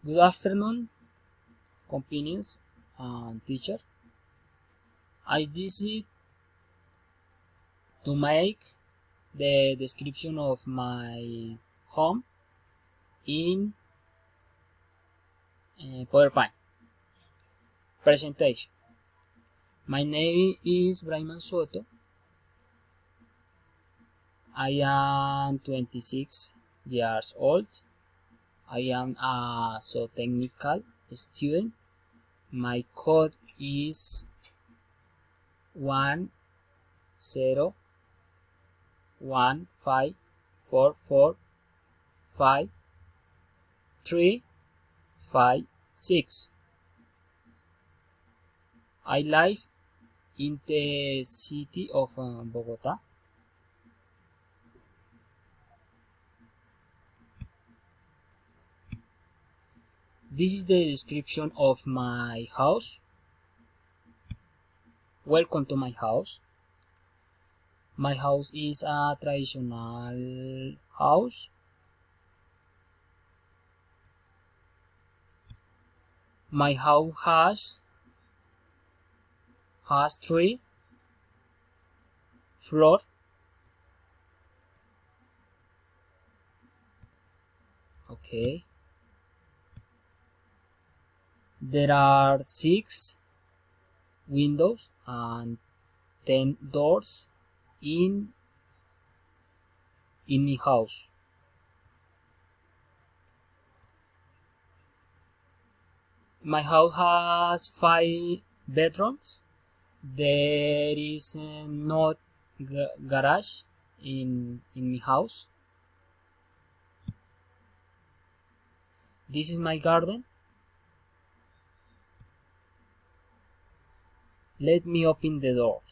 Good afternoon, companions and teacher. I decided to make the description of my home in PowerPoint presentation. My name is Brayman Soto. I am 26 years old. I am a technical student. My code is 1015445356. I live in the city of Bogota. This is the description of my house. Welcome to my house. My house is a traditional house. My house has 3 floors. Okay. There are 6 windows and 10 doors in the house. My house has 5 bedrooms. There is not garage in my house. This is my garden. Let me open the door.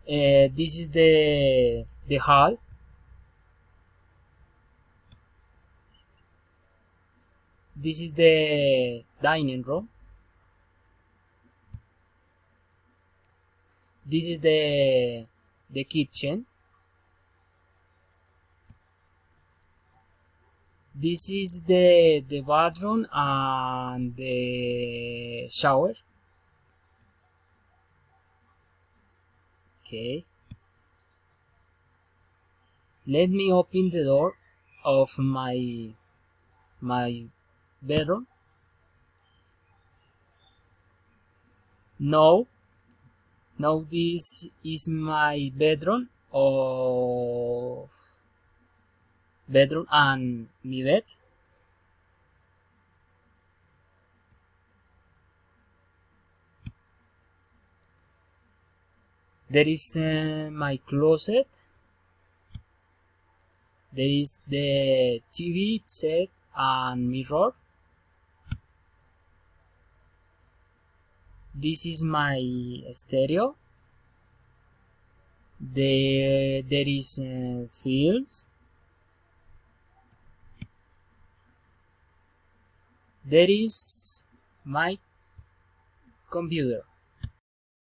This is the hall. This is the dining room. This is the kitchen. This is the bathroom and the shower. Okay. Let me open the door of my bedroom. Now this is my bedroom and my bed. There is my closet. There is the TV set and mirror. This is my stereo. There is films. There is my computer.